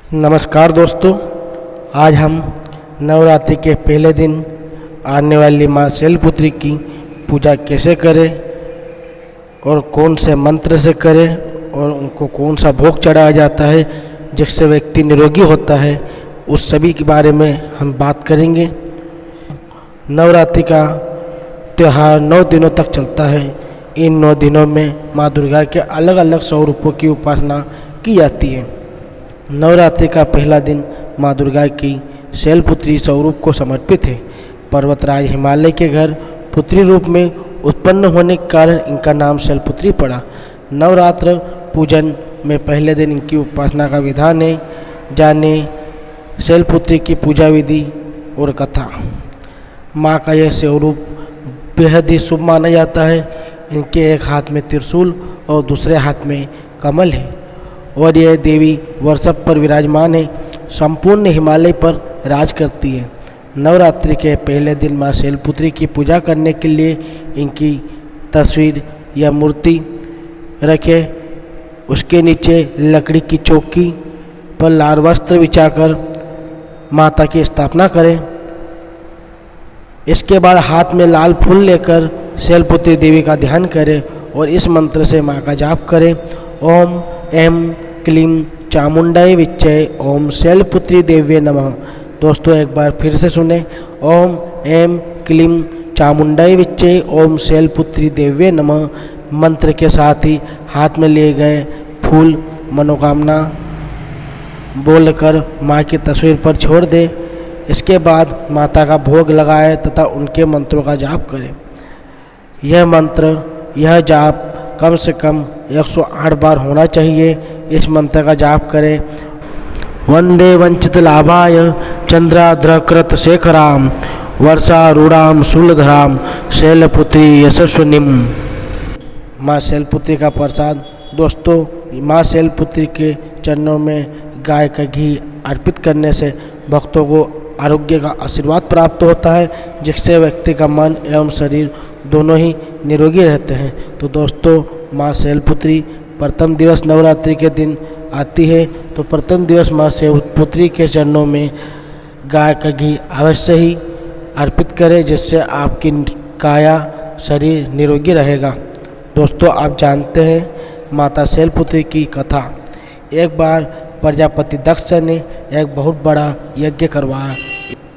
नमस्कार दोस्तों, आज हम नवरात्रि के पहले दिन आने वाली माँ शैलपुत्री की पूजा कैसे करें और कौन से मंत्र से करें और उनको कौन सा भोग चढ़ाया जाता है जिससे व्यक्ति निरोगी होता है, उस सभी के बारे में हम बात करेंगे। नवरात्रि का त्यौहार 9 दिनों तक चलता है। इन 9 दिनों में माँ दुर्गा के अलग अलग स्वरूपों की उपासना की जाती है। नवरात्रि का पहला दिन माँ दुर्गा की शैलपुत्री स्वरूप को समर्पित है। पर्वतराज हिमालय के घर पुत्री रूप में उत्पन्न होने के कारण इनका नाम शैलपुत्री पड़ा। नवरात्र पूजन में पहले दिन इनकी उपासना का विधान है। जाने शैलपुत्री की पूजा विधि और कथा। माँ का यह स्वरूप बेहद ही शुभ माना जाता है। इनके एक हाथ में त्रिशूल और दूसरे हाथ में कमल है और यह देवी वृषभ पर विराजमान है। संपूर्ण हिमालय पर राज करती है। नवरात्रि के पहले दिन माँ शैलपुत्री की पूजा करने के लिए इनकी तस्वीर या मूर्ति रखें। उसके नीचे लकड़ी की चौकी पर लाल वस्त्र बिछाकर माता की स्थापना करें। इसके बाद हाथ में लाल फूल लेकर शैलपुत्री देवी का ध्यान करें और इस मंत्र से माँ का जाप करें। ओम ऐं क्लीं चामुंडाय विच्चे ओम शैलपुत्री देव्ये नमः। दोस्तों एक बार फिर से सुने। ओम ऐं क्लीं चामुंडाय विच्चे ओम शैलपुत्री देव्ये नमः मंत्र के साथ ही हाथ में लिए गए फूल मनोकामना बोलकर माँ की तस्वीर पर छोड़ दे। इसके बाद माता का भोग लगाए तथा उनके मंत्रों का जाप करें। यह जाप कम से कम 108 बार होना चाहिए। इस मंत्र का जाप करें। वंदे वंचित लाभाय चंद्राद्रकृत शेखराम वर्षारूढ़ाम शूलधराम शैलपुत्री यशस्विनीम। माँ शैलपुत्री का प्रसाद। दोस्तों माँ शैलपुत्री के चरणों में गाय का घी अर्पित करने से भक्तों को आरोग्य का आशीर्वाद प्राप्त होता है, जिससे व्यक्ति का मन एवं शरीर दोनों ही निरोगी रहते हैं। तो दोस्तों माँ शैलपुत्री प्रथम दिवस नवरात्रि के दिन आती है, तो प्रथम दिवस माँ शैलपुत्री के चरणों में गाय का घी अवश्य ही अर्पित करें, जिससे आपकी काया शरीर निरोगी रहेगा। दोस्तों आप जानते हैं माता शैलपुत्री की कथा। एक बार प्रजापति दक्ष ने एक बहुत बड़ा यज्ञ करवाया।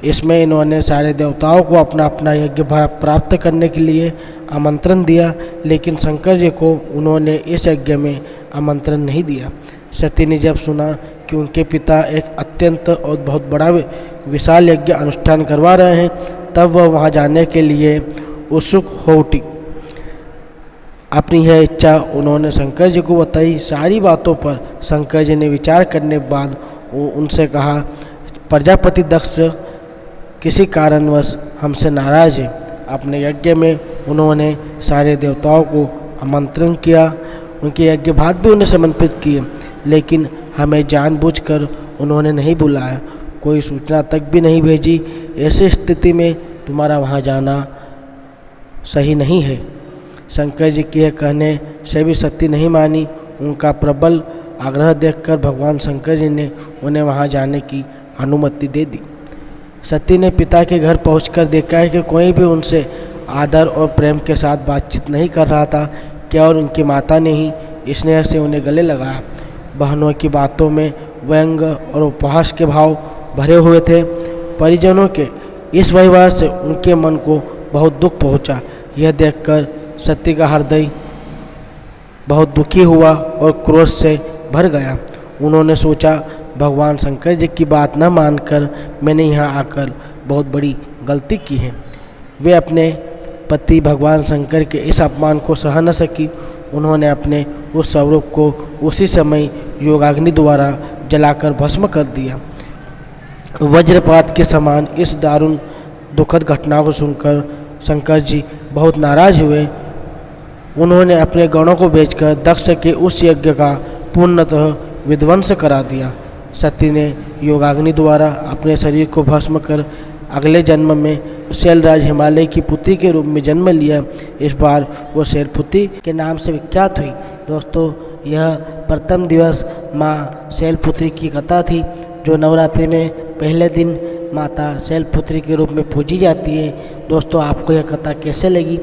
इसमें इन्होंने सारे देवताओं को अपना अपना यज्ञ प्राप्त करने के लिए आमंत्रण दिया, लेकिन शंकर जी को उन्होंने इस यज्ञ में आमंत्रण नहीं दिया। सती ने जब सुना कि उनके पिता एक अत्यंत और बहुत बड़ा विशाल यज्ञ अनुष्ठान करवा रहे हैं, तब वह वहां जाने के लिए उत्सुक हो उठी। अपनी यह इच्छा उन्होंने शंकर जी को बताई। सारी बातों पर शंकर जी ने विचार करने के बाद उनसे कहा, प्रजापति दक्ष किसी कारणवश हमसे नाराज है। अपने यज्ञ में उन्होंने सारे देवताओं को आमंत्रण किया, उनके यज्ञ भाग भी उन्हें समर्पित किए, लेकिन हमें जानबूझकर उन्होंने नहीं बुलाया, कोई सूचना तक भी नहीं भेजी। ऐसी स्थिति में तुम्हारा वहाँ जाना सही नहीं है। शंकर जी के कहने से भी सती नहीं मानी। उनका प्रबल आग्रह देखकर भगवान शंकर जी ने उन्हें वहां जाने की अनुमति दे दी। सती ने पिता के घर पहुंचकर देखा है कि कोई भी उनसे आदर और प्रेम के साथ बातचीत नहीं कर रहा था। केवल उनकी माता ने ही स्नेह से उन्हें गले लगाया। बहनों की बातों में व्यंग और उपहास के भाव भरे हुए थे। परिजनों के इस व्यवहार से उनके मन को बहुत दुख पहुंचा। यह देखकर सती का हृदय बहुत दुखी हुआ और क्रोध से भर गया। उन्होंने सोचा, भगवान शंकर जी की बात न मानकर मैंने यहाँ आकर बहुत बड़ी गलती की है। वे अपने पति भगवान शंकर के इस अपमान को सह न सकी। उन्होंने अपने उस स्वरूप को उसी समय योगाग्नि द्वारा जलाकर भस्म कर दिया। वज्रपात के समान इस दारुण दुखद घटना को सुनकर शंकर जी बहुत नाराज हुए। उन्होंने अपने गणों को भेजकर दक्ष के उस यज्ञ का पूर्णतः विध्वंस करा दिया। सती ने योगाग्नि द्वारा अपने शरीर को भस्म कर अगले जन्म में शैलराज हिमालय की पुत्री के रूप में जन्म लिया। इस बार वो शैलपुत्री के नाम से विख्यात हुई। दोस्तों यह प्रथम दिवस माँ शैलपुत्री की कथा थी, जो नवरात्रि में पहले दिन माता शैलपुत्री के रूप में पूजी जाती है। दोस्तों, आपको यह कथा कैसे लगी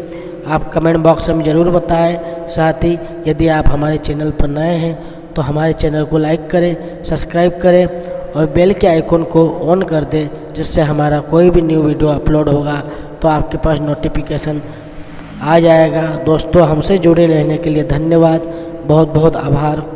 आप कमेंट बॉक्स में ज़रूर बताएं। साथ ही यदि आप हमारे चैनल पर नए हैं तो हमारे चैनल को लाइक करें, सब्सक्राइब करें और बेल के आइकन को ऑन कर दें, जिससे हमारा कोई भी न्यू वीडियो अपलोड होगा तो आपके पास नोटिफिकेशन आ जाएगा। दोस्तों, हमसे जुड़े रहने के लिए धन्यवाद, बहुत बहुत आभार।